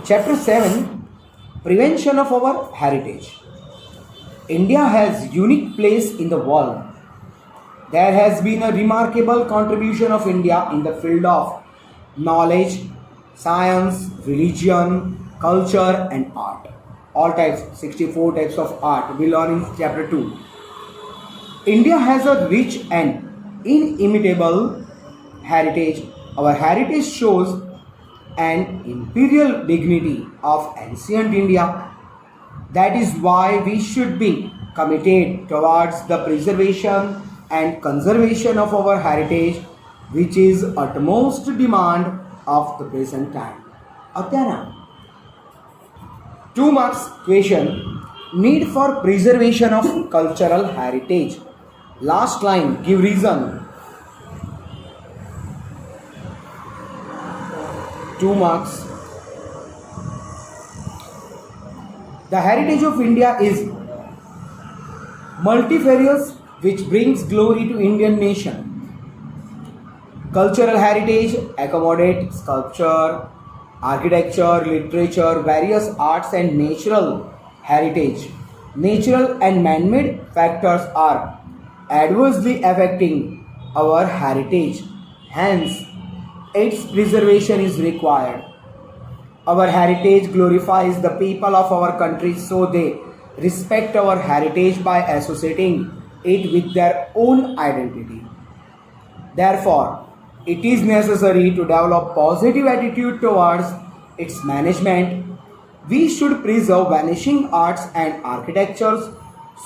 Chapter 7, Prevention of our Heritage. India has unique place in the world. There has been a remarkable contribution of India in the field of knowledge, science, religion, culture and art. All types, 64 types of art will learn in chapter 2. India has a rich and inimitable heritage. Our heritage shows an imperial dignity of ancient India. That is why we should be committed towards the preservation and conservation of our heritage, which is utmost demand of the present time. Atyana. 2 marks question. Need for preservation of cultural heritage. Last line, give reason. 2 marks. The heritage of India is multifarious, which brings glory to Indian nation. Cultural heritage accommodate sculpture, architecture, literature, various arts and natural heritage. Natural and man-made factors are adversely affecting our heritage. Hence, its preservation is required. Our heritage glorifies the people of our country, so they respect our heritage by associating it with their own identity. Therefore, it is necessary to develop positive attitude towards its management. We should preserve vanishing arts and architectures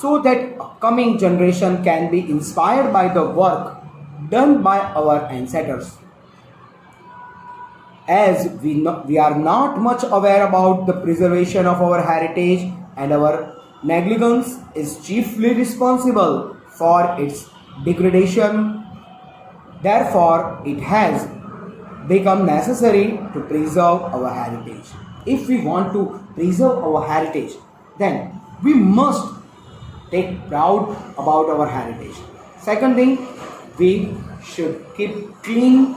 so that upcoming generation can be inspired by the work done by our ancestors. As we are not much aware about the preservation of our heritage, and our negligence is chiefly responsible for its degradation. Therefore, it has become necessary to preserve our heritage. If we want to preserve our heritage, then we must take proud about our heritage. Second thing, we should keep clean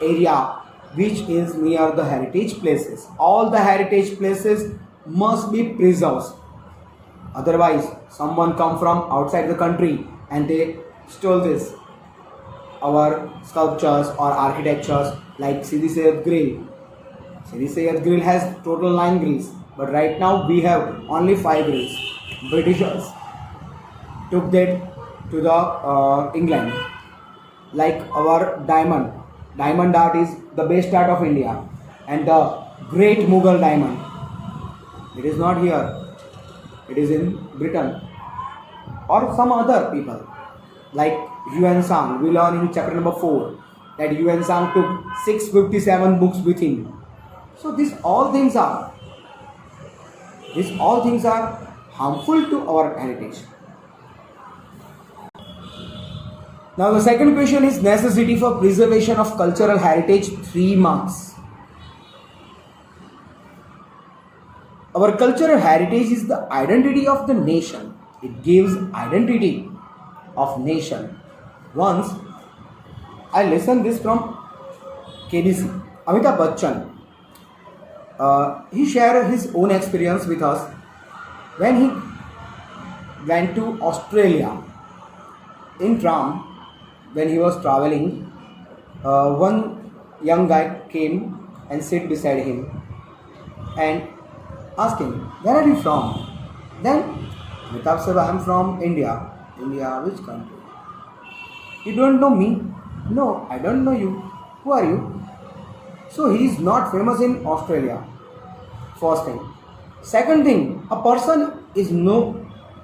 area which is near the heritage places. All the heritage places must be preserved. Otherwise, someone come from outside the country and they stole this, our sculptures or architectures like Sidi Sayed Grill. Sidi Sayed Grill has total 9 grills, but right now we have only 5 grills. Britishers took that to the England. Like our diamond art is the best art of India, and the great Mughal diamond, it is not here, it is in Britain or some other people. Like Yuan Sang, we learn in chapter number 4 that Yuan Sang took 657 books with him. So these all things are harmful to our heritage. Now the second question is necessity for preservation of cultural heritage, 3 marks. Our cultural heritage is the identity of the nation. It gives identity of nation. Once I listened this from KBC, Amitabh Bachchan. He shared his own experience with us when he went to Australia in tram. When he was traveling, one young guy came and sit beside him and asked him, "Where are you from?" Then Amitabh said, "I am from India." "India, which country?" "You don't know me?" "No, I don't know you. Who are you?" So he is not famous in Australia. First thing. Second thing, a person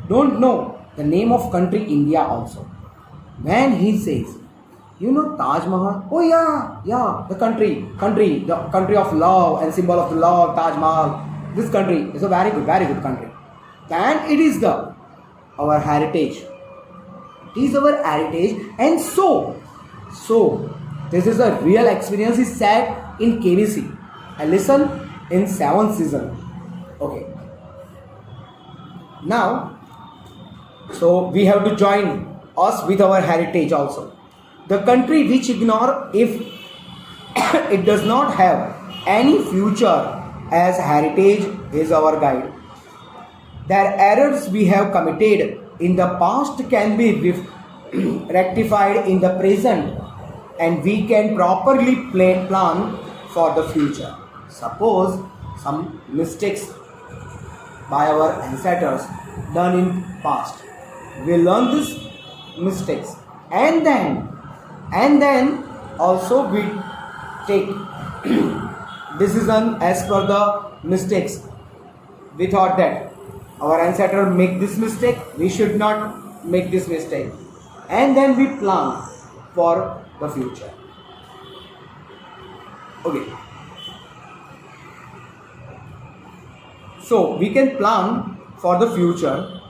don't know the name of country India also. When he says, "You know Taj Mahal?" "Oh yeah, the country of love and symbol of the love, Taj Mahal. This country is a very good country." Then it is our heritage. It is our heritage, and so this is a real experience. Is said in KBC. I listen in 7th season. Okay. Now, so we have to join us with our heritage also. The country which ignore if it does not have any future as heritage is our guide. The errors we have committed in the past can be rectified in the present, and we can properly plan for the future. Suppose some mistakes by our ancestors done in past. We learn these mistakes, and then also we take decision as per the mistakes. We thought that our ancestor make this mistake, we should not make this mistake, and then we plan for the future. Okay, so we can plan for the future.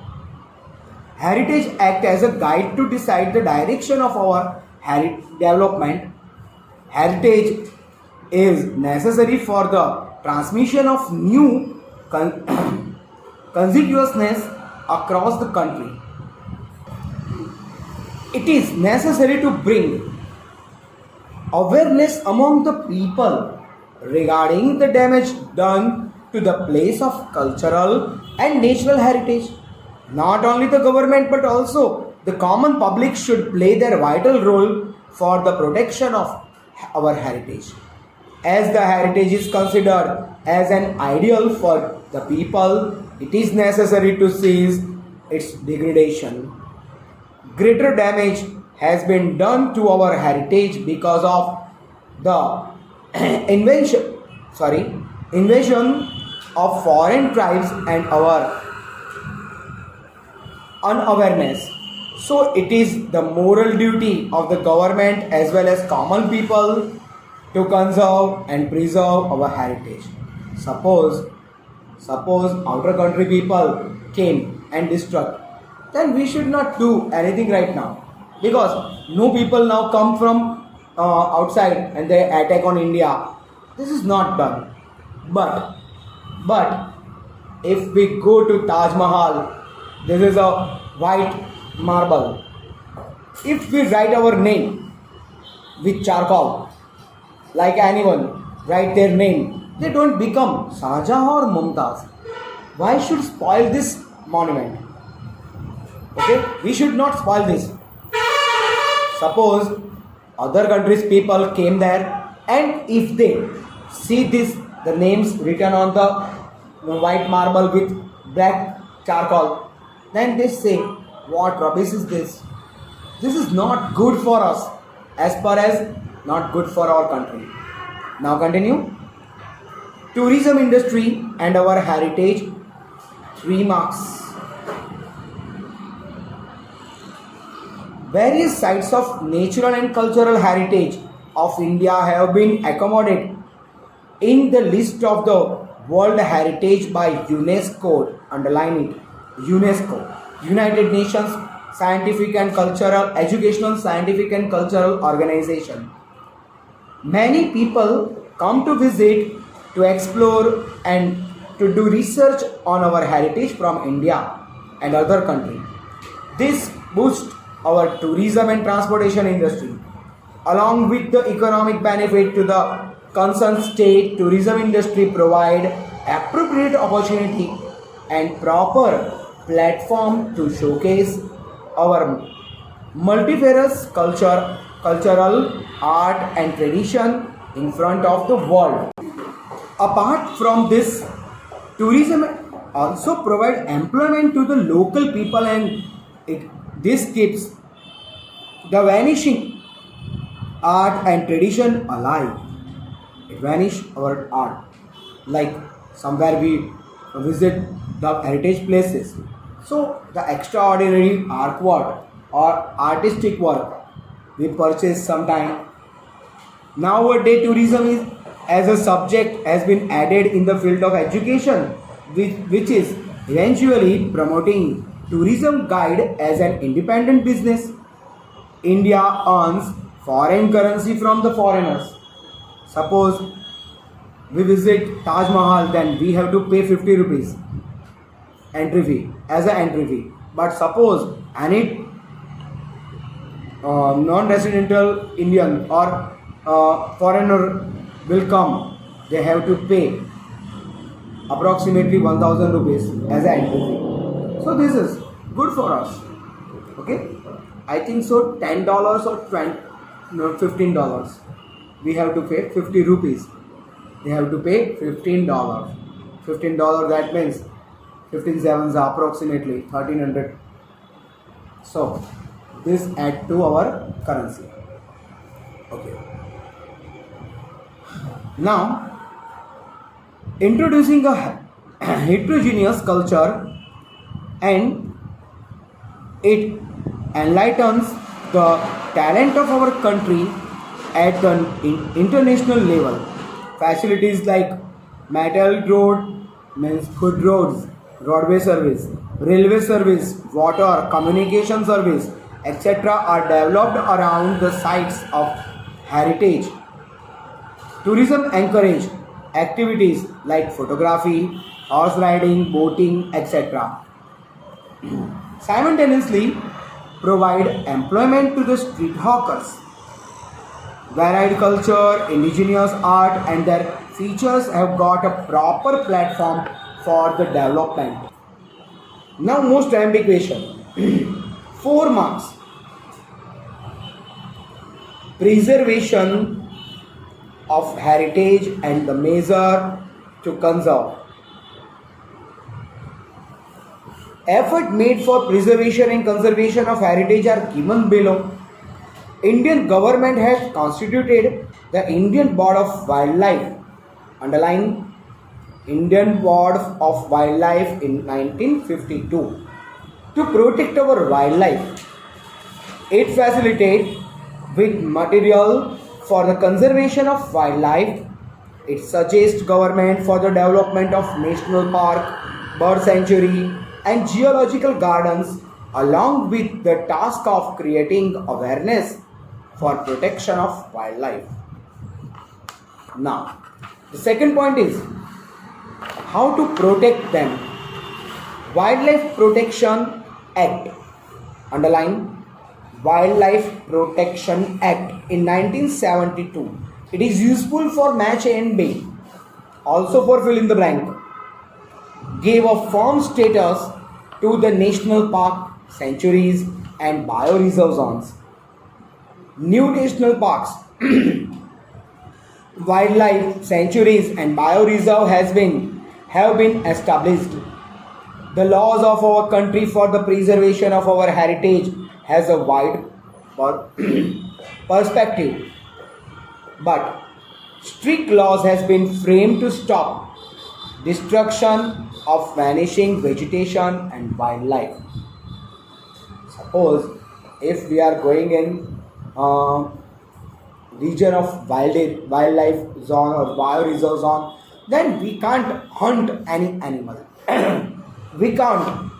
Heritage act as a guide to decide the direction of our development. Heritage is necessary for the transmission of new consciousness across the country. It is necessary to bring awareness among the people regarding the damage done to the place of cultural and natural heritage. Not only the government but also the common public should play their vital role for the protection of our heritage. As the heritage is considered as an ideal for the people, it is necessary to cease its degradation. Greater damage has been done to our heritage because of the invasion of foreign tribes and our unawareness. So it is the moral duty of the government as well as common people to conserve and preserve our heritage. Suppose outer country people came and destroyed, then we should not do anything right now, because no people now come from outside and they attack on India. This is not done. But if we go to Taj Mahal, this is a white marble. If we write our name with charcoal, like anyone write their name, they don't become Shahjahan or Mumtaz. Why should spoil this monument? Okay, we should not spoil this. Suppose other countries people came there, and if they see this, the names written on the white marble with black charcoal, then they say, what rubbish is this? This is not good for us, as far as not good for our country. Now continue. Tourism industry and our heritage. 3 marks. Various sites of natural and cultural heritage of India have been accommodated in the list of the World Heritage by UNESCO. Underline it. UNESCO. United Nations Scientific and Cultural Educational Scientific and Cultural Organization. Many people come to visit, to explore and to do research on our heritage from India and other countries. This boosts our tourism and transportation industry. Along with the economic benefit to the concerned state, tourism industry provide appropriate opportunity and proper platform to showcase our multifarious cultural art and tradition in front of the world. Apart from this, tourism also provide employment to the local people, and this keeps the vanishing art and tradition alive. It vanish our art, like somewhere we visit the heritage places. So the extraordinary artwork or artistic work we purchase sometime. Nowadays tourism is as a subject has been added in the field of education, which is eventually promoting tourism guide as an independent business. India earns foreign currency from the foreigners. Suppose we visit Taj Mahal, then we have to pay 50 rupees entry fee as an entry fee. But suppose any non-residential Indian or foreigner will come, they have to pay approximately 1000 rupees as an entry fee. So this is good for us. Okay, I think so. $10 or 20, no, $15. We have to pay 50 rupees. They have to pay $15. $15, that means 15 sevens are approximately 1300. So this add to our currency. Okay. Now introducing a heterogeneous culture, and it enlightens the talent of our country at the international level. Facilities like metal road, means good roads, roadway service, railway service, water, communication service, etc. are developed around the sites of heritage. Tourism encourage activities like photography, horse riding, boating, etc. Simultaneously provide employment to the street hawkers. Varied culture, indigenous art and their features have got a proper platform for the development. Now most dynamic question. 4 marks. Preservation of heritage and the measure to conserve. Effort made for preservation and conservation of heritage are given below. Indian government has constituted the Indian Board of Wildlife. Underline Indian Board of Wildlife in 1952 to protect our wildlife. It facilitates with material for the conservation of wildlife. It suggests government for the development of national park, bird sanctuary and geological gardens, along with the task of creating awareness for protection of wildlife. Now, the second point is how to protect them. Wildlife Protection Act. Underline Wildlife Protection Act in 1972. It is useful for match and bay. Also for fill in the blank. Gave a firm status to the national park, sanctuaries and bioreserve zones. New national parks, wildlife sanctuaries and bioreserve have been established. The laws of our country for the preservation of our heritage has a wide perspective, but strict laws has been framed to stop destruction of vanishing vegetation and wildlife. Suppose if we are going in region of wildlife zone or bioreserve zone, then we can't hunt any animal. We can't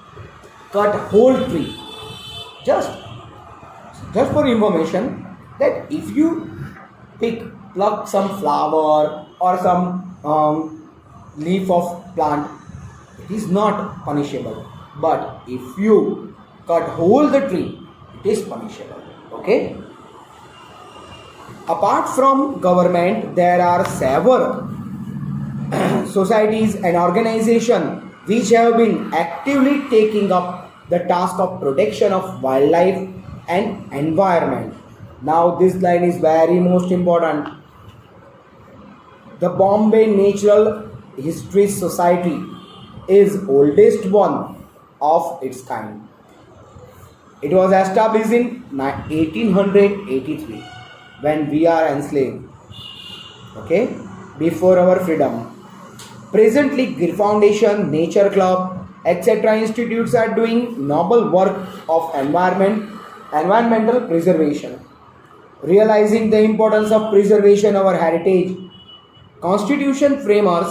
cut whole tree. Just for information, that if you pluck some flower or some leaf of plant, it is not punishable. But if you cut whole the tree, it is punishable. Okay. Apart from government, there are several societies and organizations which have been actively taking up the task of protection of wildlife and environment. Now this line is very most important. The Bombay Natural History Society is oldest one of its kind. It was established in 1883 when we are enslaved. Okay, before our freedom. Presently, Gir Foundation, Nature Club, etc. institutes are doing noble work of environmental preservation. Realizing the importance of preservation of our heritage, Constitution framers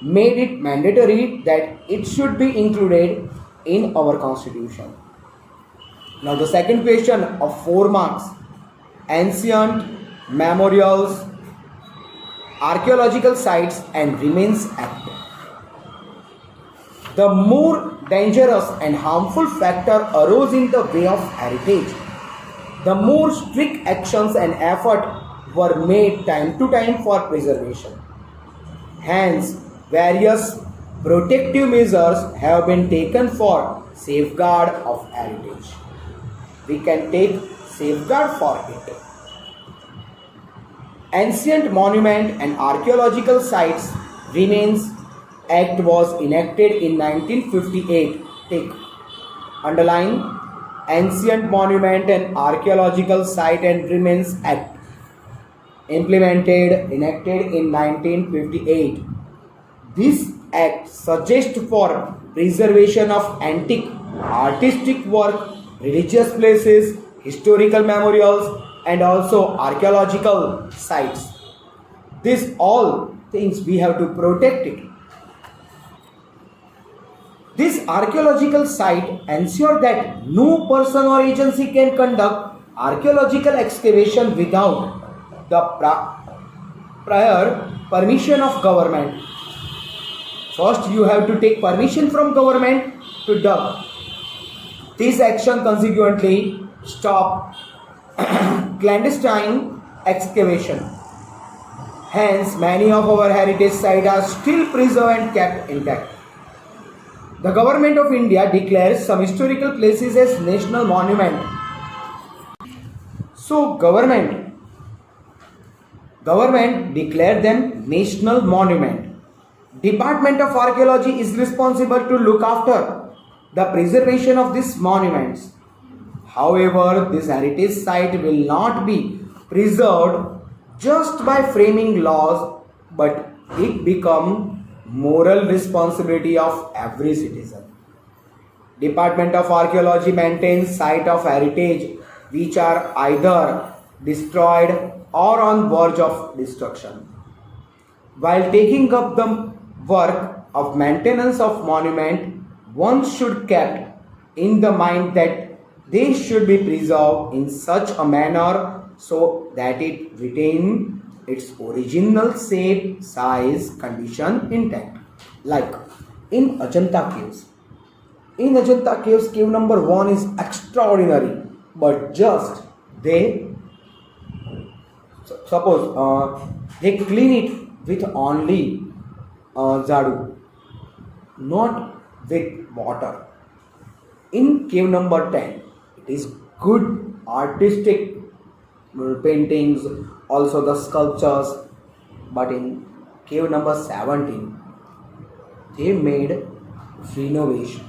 made it mandatory that it should be included in our Constitution. Now the second question of 4 marks. Ancient memorials, archaeological sites and remains Act. The more dangerous and harmful factor arose in the way of heritage, the more strict actions and effort were made time to time for preservation. Hence, various protective measures have been taken for safeguard of heritage. We can take safeguard for it. Ancient monument and archaeological sites remains act was enacted in 1958. Take underline ancient monument and archaeological site and remains act enacted in 1958. This act suggests for preservation of antique artistic work, religious places, historical memorials, and also archaeological sites. These all things we have to protect it. This archaeological site ensure that no person or agency can conduct archaeological excavation without the prior permission of government. First, you have to take permission from government to dug. This action consequently stop clandestine excavation. Hence, many of our heritage sites are still preserved and kept intact. The government of India declares some historical places as national monument. So, government declared them national monument. Department of Archaeology is responsible to look after the preservation of these monuments. However, this heritage site will not be preserved just by framing laws, but it becomes moral responsibility of every citizen. Department of Archaeology maintains site of heritage which are either destroyed or on verge of destruction. While taking up the work of maintenance of monument, one should keep in the mind that they should be preserved in such a manner so that it retain its original shape, size, condition intact. Like in Ajanta caves. In Ajanta caves, cave number 1 is extraordinary, but just they suppose they clean it with only Zadu, not with water. In cave number 10, it is good artistic paintings, also the sculptures, but in cave number 17, they made renovation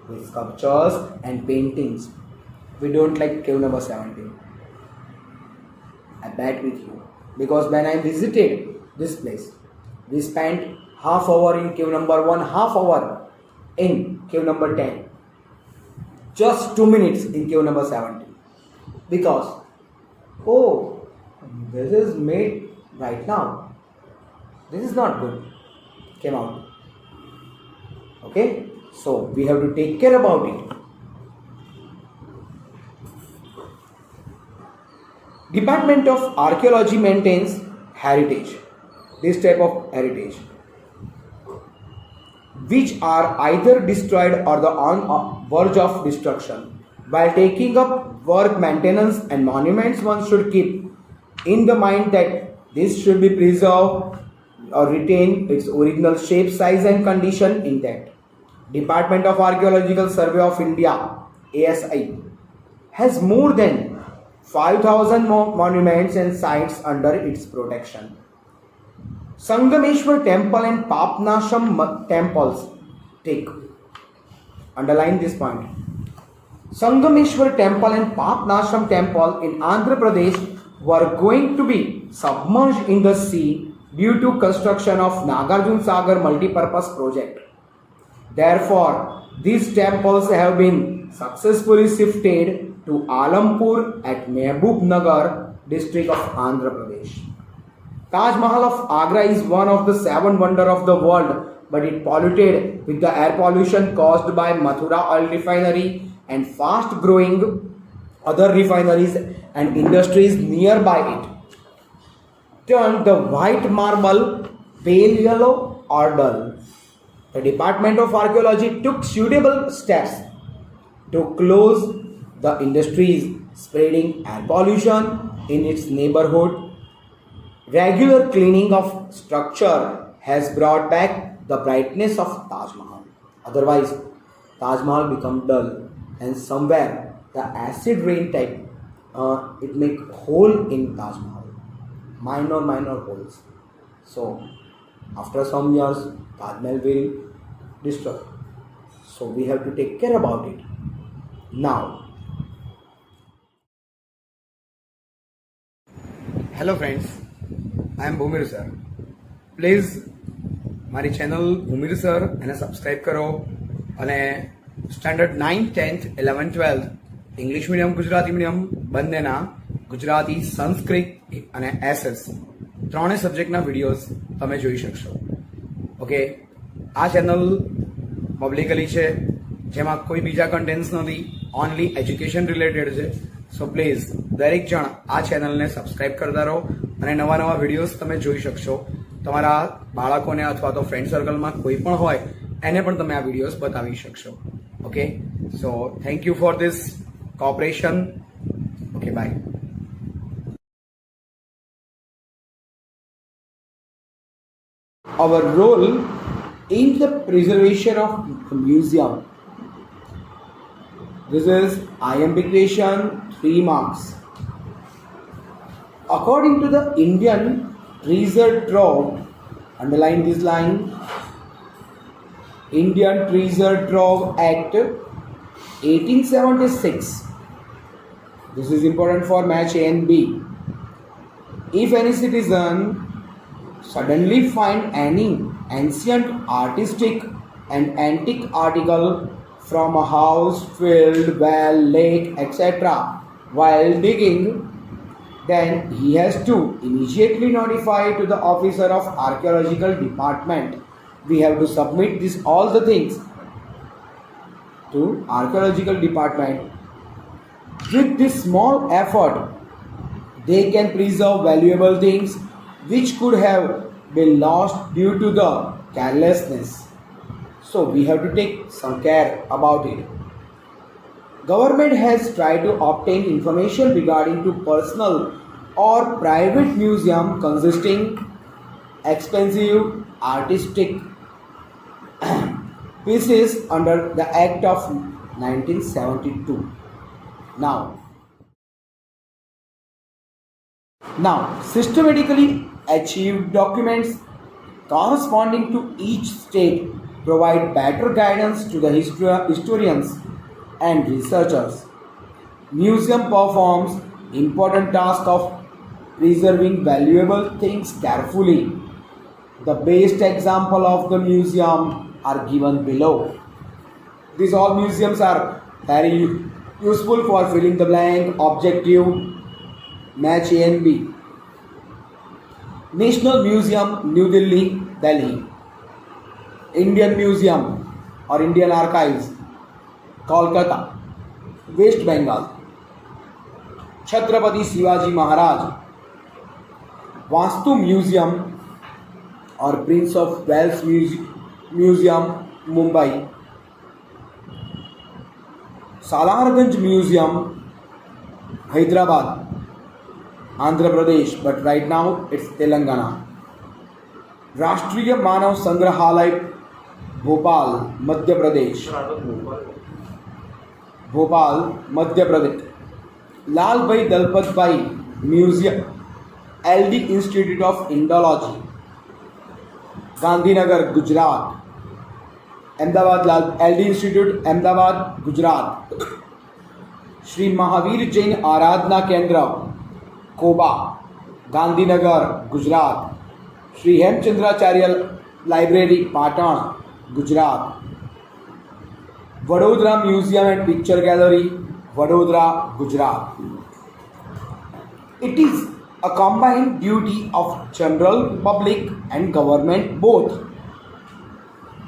with sculptures and paintings. We don't like cave number 17. I bet with you, because when I visited this place, we spent half hour in cave number 1, half hour in cave number 10, just 2 minutes in cave number 17, because this is made right now, this is not good, came out. Okay, so we have to take care about it. Department of Archaeology maintains heritage, this type of heritage, which are either destroyed or the on verge of destruction. While taking up work, maintenance and monuments, one should keep in the mind that this should be preserved or retain its original shape, size and condition intact. Department of Archaeological Survey of India, ASI, has more than 5,000 monuments and sites under its protection. Sangameshwar Temple and Papnasham temples, take, underline this point. Sangameshwar Temple and Papnasham Temple in Andhra Pradesh were going to be submerged in the sea due to construction of Nagarjuna Sagar multipurpose project. Therefore, these temples have been successfully shifted to Alampur at Mehboob Nagar district of Andhra Pradesh. Taj Mahal of Agra is one of the 7 wonders of the world, but it polluted with the air pollution caused by Mathura oil refinery and fast growing other refineries and industries nearby it turned the white marble pale yellow or dull. The Department of Archaeology took suitable steps to close the industries spreading air pollution in its neighborhood. Regular cleaning of structure has brought back the brightness of Taj Mahal. Otherwise, Taj Mahal become dull, and somewhere the acid rain type it make hole in Taj Mahal, minor holes. So after some years, Taj Mahal will destroy. So we have to take care about it. Now, hello friends, I am Bhumir sir. Please મારી channel Bhumir sir એને subscribe કરો અને standard 9th 10th 11th 12th English medium Gujarati medium બંનેના ગુજરાતી સંસ્કૃત અને SS ત્રણેય સબ્જેક્ટના videos તમે જોઈ શકશો. ઓકે, આ ચેનલ પબ્લિકલી છે જેમાં કોઈ બીજા કન્ટેન્ટ્સ નથી, ઓનલી એજ્યુકેશન રિલેટેડ છે. સો પ્લીઝ દરેક જણ આ ચેનલને સબસ્ક્રાઈબ કરતા રહો અને નવા નવા વિડીયોઝ તમે જોઈ શકશો. તમારા બાળકોને અથવા તો ફ્રેન્ડ સર્કલમાં કોઈ પણ હોય એને પણ તમે આ વિડીયોઝ બતાવી શકશો. Okay, so thank you for this cooperation. Okay, bye. Our role in the preservation of the museum. This is iambic question, 3 marks. According to the Indian Treasure Trove, underline this line, Indian Treasure Trove Act 1876. This is important for match A and B. If any citizen suddenly find any ancient artistic and antique article from a house, field, well, lake, etc. while digging, then he has to immediately notify to the officer of archaeological department. We have to submit this all the things to archaeological department. With this small effort, they can preserve valuable things which could have been lost due to the carelessness. So we have to take some care about it. Government has tried to obtain information regarding to personal or private museum consisting expensive artistic pieces under the Act of 1972. Now, systematically achieved documents corresponding to each state provide better guidance to the historians and researchers. Museum performs important task of preserving valuable things carefully. The best example of the museum are given below. These all museums are very useful for filling the blank objective match A and B. National Museum, New Delhi, Delhi. Indian Museum or Indian Archives, Kolkata, West Bengal. Chhatrapati Shivaji Maharaj, Vastu Museum or Prince of Wales Museum, Mumbai. Salarganj Museum, Hyderabad, Andhra Pradesh, but right now it's Telangana. राष्ट्रीय मानव संग्रहालय भोपाल मध्य प्रदेश. भोपाल मध्य प्रदेश. लाल Bhai Dalpat Bhai museum, LD institute of Indology, Gandhinagar Gujarat. Ahmedabad Lal LD institute, Ahmedabad Gujarat. Shri Mahavir Jain Aradhana Kendra, Koba, Gandhinagar Gujarat. Shri Hemchandracharya library, Patan, Gujarat. Vadodara museum and picture gallery, Vadodara, Gujarat. It is a combined duty of general public and government both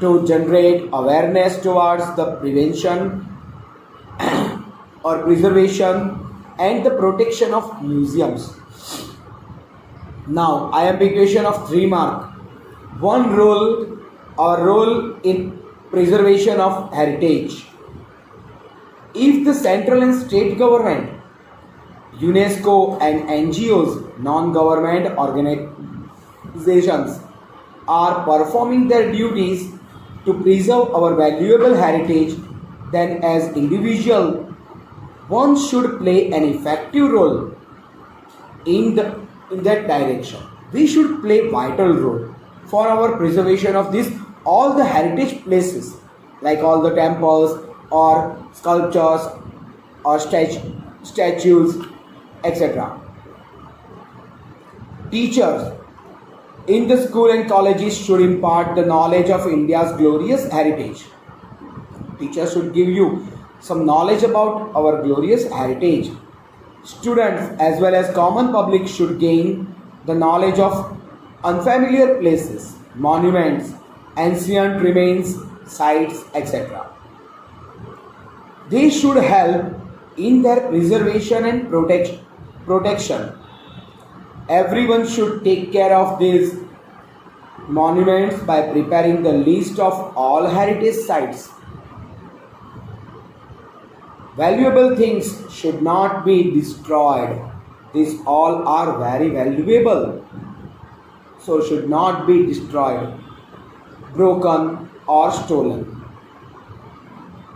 to generate awareness towards the prevention or preservation and the protection of museums. Now, iambic question of 3 marks. One role or role in preservation of heritage. If the central and state government, UNESCO and NGOs, non-government organizations are performing their duties to preserve our valuable heritage, then as individual, one should play an effective role in that direction. We should play vital role for our preservation of this all the heritage places, like all the temples or sculptures or statues, etc. Teachers in the school and colleges should impart the knowledge of India's glorious heritage. Teachers should give you some knowledge about our glorious heritage. Students as well as common public should gain the knowledge of unfamiliar places, monuments, ancient remains, sites, etc. They should help in their preservation and protection. Everyone should take care of these monuments by preparing the list of all heritage sites. Valuable things should not be destroyed. These all are very valuable, so should not be destroyed, broken or stolen.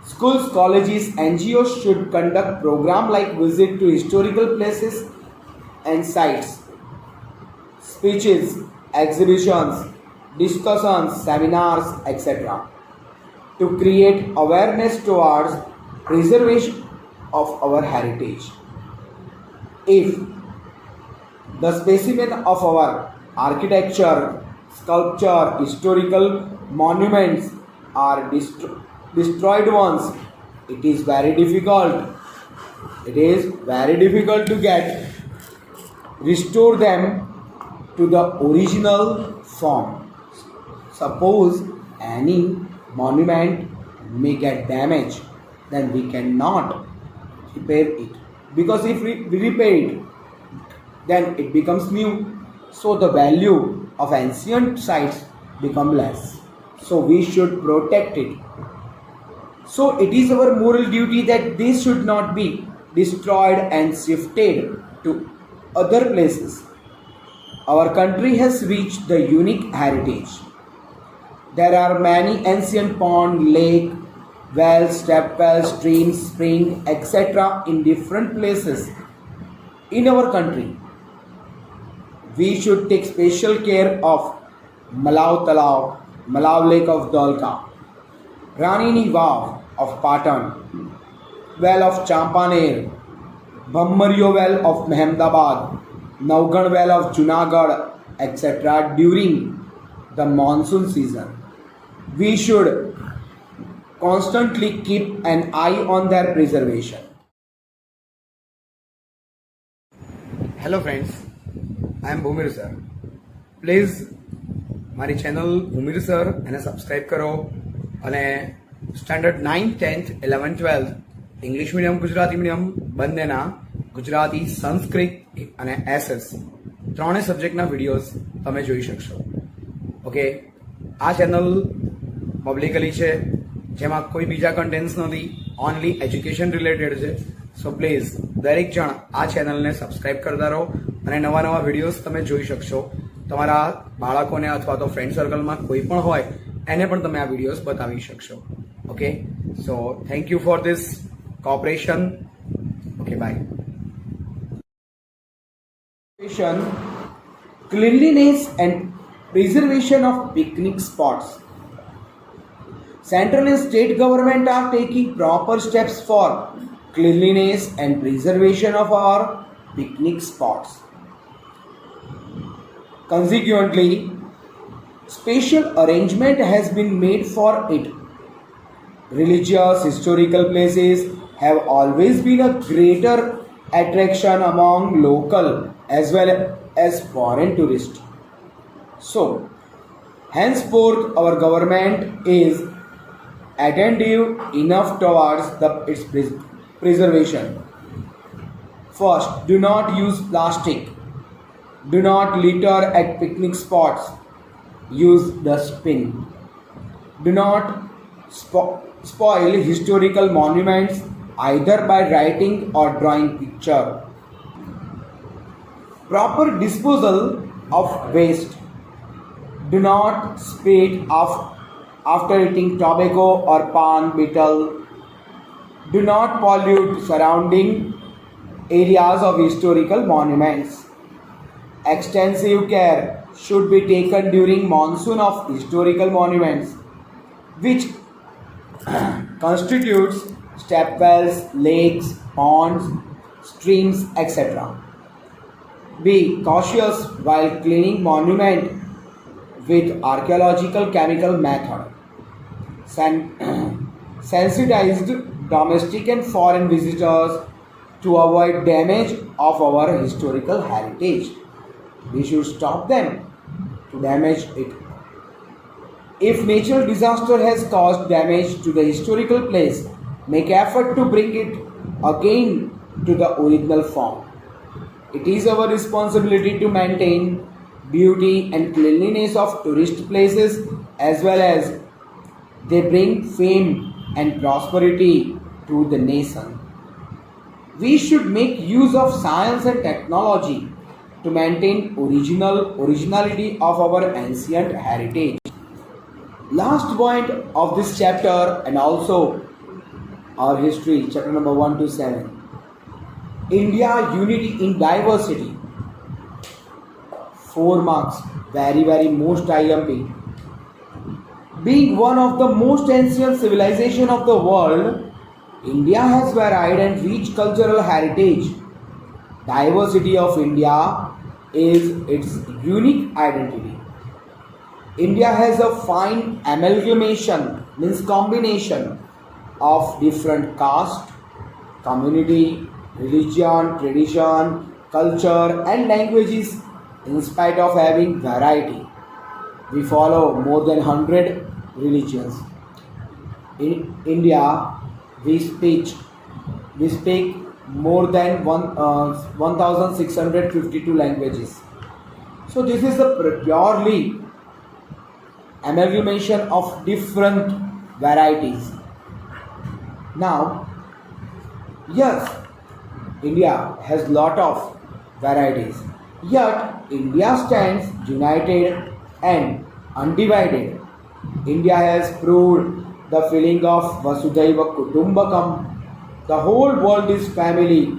Schools, colleges, NGOs should conduct programs like visit to historical places and sites, speeches, exhibitions, discussions, seminars, etc. to create awareness towards preservation of our heritage. If the specimen of our architecture, sculpture, historical monuments are destroyed once, it is very difficult. It is very difficult to restore them to the original form. Suppose any monument may get damaged, then we cannot repair it, because if we repair it, then it becomes new, so the value of ancient sites become less. So we should protect it. So it is our moral duty that they should not be destroyed and shifted to other places. Our country has reached the unique heritage. There are many ancient ponds, lakes, wells, step wells, streams, springs, etc. in different places in our country. We should take special care of Malav Talav, Malav Lake of Dholka, Ranini Vav of Patan, well of Champaner, Bhammaryo well of Mehemdabad, Naugarh well of Junagadh, etc. during the monsoon season. We should constantly keep an eye on their preservation. Hello friends, I am Bhumir sir. Please મારી channel Bhumir sir એને subscribe કરો અને standard 9th 10th 11th 12th English medium Gujarati medium બંનેના ગુજરાતી સંસ્કૃત અને SS ત્રણેય સબ્જેક્ટના videos તમે જોઈ શકશો. ઓકે, આ ચેનલ પબ્લિકલી છે, જેમાં કોઈ બીજા કન્ટેન્ટ્સ નથી, ઓનલી એજ્યુકેશન રિલેટેડ છે. સો પ્લીઝ દરેક જણ આ ચેનલને સબસ્ક્રાઈબ કરતા રહો અને નવા નવા વિડીયોઝ તમે જોઈ શકશો. તમારા બાળકોને અથવા તો ફ્રેન્ડ સર્કલમાં કોઈ પણ હોય એને પણ તમે આ વિડીયોઝ બતાવી શકશો. Okay, so thank you for this cooperation. Okay, bye. Cleanliness and preservation of picnic spots. Central and state government are taking proper steps for cleanliness and preservation of our picnic spots. Consequently, special arrangement has been made for it. Religious, historical places have always been a greater attraction among local as well as foreign tourists. So, henceforth, our government is attentive enough towards its preservation. First, do not use plastic. Do not litter at picnic spots. Use dustbin. Do not spoil historical monuments either by writing or drawing picture. Proper disposal of waste. Do not spit after eating tobacco or pan betel. Do not pollute surrounding areas of historical monuments. Extensive care should be taken during monsoon of historical monuments, which constitutes stepwells, lakes, ponds, streams, etc. Be cautious while cleaning monument with archaeological chemical method. Sensitized domestic and foreign visitors to avoid damage of our historical heritage. We should stop them to damage it. If natural disaster has caused damage to the historical place, make effort to bring it again to the original form. It is our responsibility to maintain beauty and cleanliness of tourist places as well as they bring fame and prosperity to the nation. We should make use of science and technology to maintain originality of our ancient heritage. Last point of this chapter and also our history, chapter number 1 to 7. India unity in diversity. 4 marks, very most IMP. Being one of the most ancient civilization of the world, India has varied and rich cultural heritage. Diversity of India is its unique identity. India has a fine amalgamation, means combination of different caste, community, religion, tradition, culture and languages in spite of having variety. We follow more than 100 religions. In India, we speak more than 1652 languages. So this is a purely amalgamation of different varieties. Now, yes, India has lot of varieties, yet India stands united and undivided. India has proved the feeling of Vasudhaiva Kutumbakam. The whole world is family.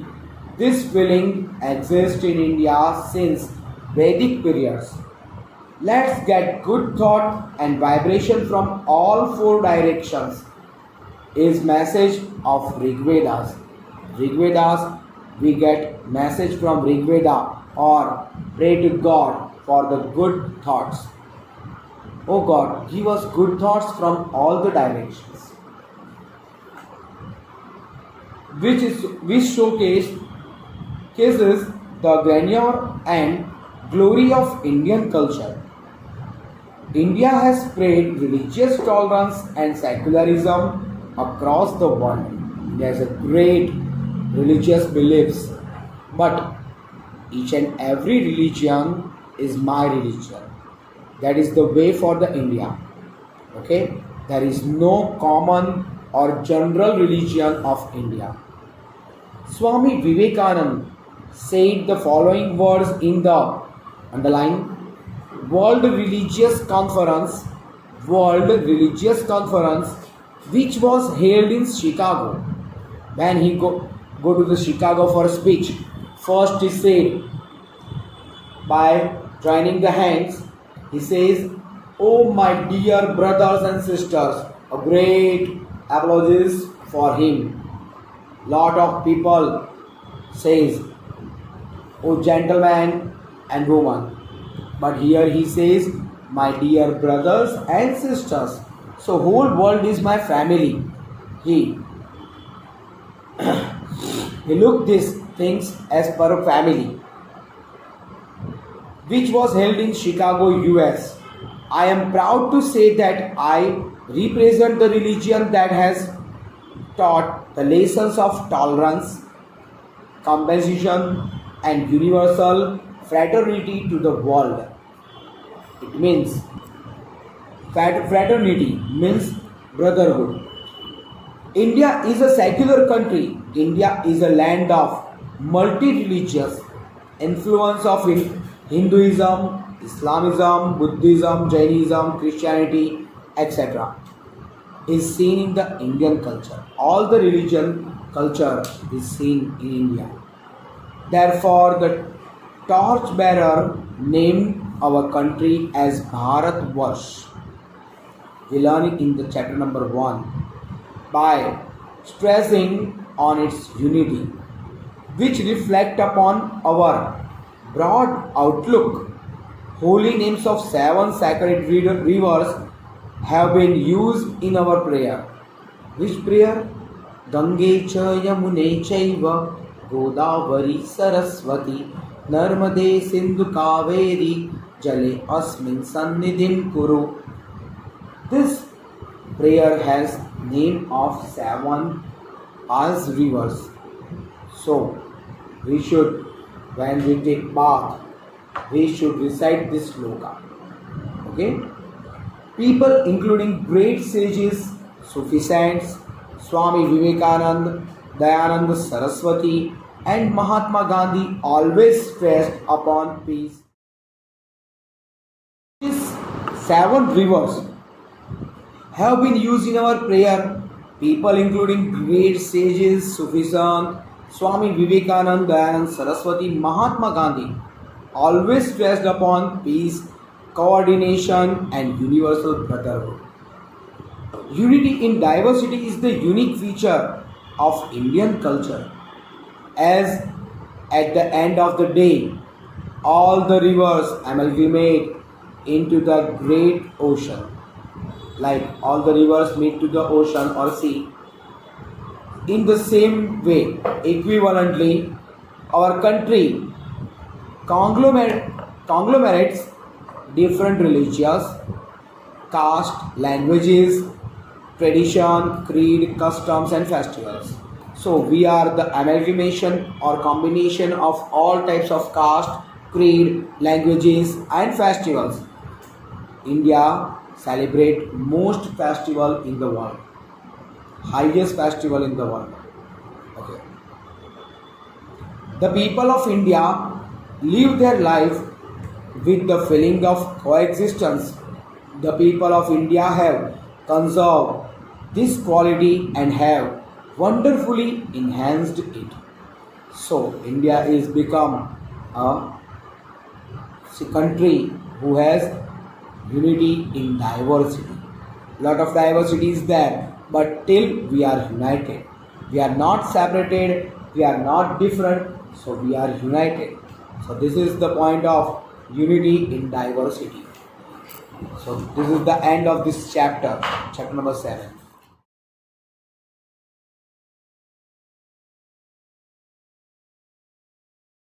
This feeling exists in India since Vedic periods. Let's get good thought and vibration from all 4 directions. Is message of Rigvedas. Rigvedas, we get message from Rigveda or pray to God for the good thoughts. Oh God, give us good thoughts from all the directions. Which showcases the grandeur and glory of Indian culture. India has spread religious tolerance and secularism across the world. There is a great religious beliefs, but each and every religion is my religion. That is the way for the India. Okay, there is no common or general religion of India. Swami Vivekananda said the following words in the underline World Religious Conference, which was held in Chicago. When he go to the Chicago for speech, first he said by joining the hands, he says, "Oh my dear brothers and sisters," a great applause for him. Lot of people says, "Oh gentlemen and women," but here he says, "My dear brothers and sisters." So whole world is my family. He looked these things as per a family, which was held in Chicago, US. I am proud to say that I represent the religion that has taught the lessons of tolerance, compassion, and universal fraternity to the world. It means fraternity means brotherhood. India is a secular country. India is a land of multi-religious influence of Hinduism, Islamism, Buddhism, Jainism, Christianity, etc. is seen in the Indian culture. All the religion culture is seen in India. Therefore, the torchbearer named our country as Bharat Varsh. We learn it in the chapter number 1 by stressing on its unity, which reflect upon our broad outlook. Holy names of 7 sacred rivers have been used in our prayer. Which prayer? Gange cha Yamune chaiva Godavari Saraswati Narmade Sindhu Kaveri Jale Asmin Sannidhim Kuru. This prayer has name of 7 as rivers. So we should, when we take bath, we should recite this sloka. Okay? People including great sages, Sufi saints, Swami Vivekananda, Dayananda Saraswati and Mahatma Gandhi always stressed upon peace. These 7 rivers have been used in our prayer. People including great sages, Sufi saints, Swami Vivekananda, Dayananda Saraswati, Mahatma Gandhi always stressed upon peace, coordination and universal brotherhood. Unity in diversity is the unique feature of Indian culture, as at the end of the day all the rivers amalgamate into the great ocean. Like all the rivers meet to the ocean or sea. In the same way, equivalently, our country conglomerates different religions, caste, languages, tradition, creed, customs and festivals. So we are the amalgamation or combination of all types of caste, creed, languages and festivals. India celebrate most festival in the world, highest festival in the world. Okay. The people of India live their life with the feeling of coexistence. The people of India have conserved this quality and have wonderfully enhanced it. So India is become a country who has unity in diversity. Lot of diversity is there, but till we are united. We are not separated, we are not different, so we are united. So this is the point of unity in diversity. So this is the end of this chapter, chapter number 7.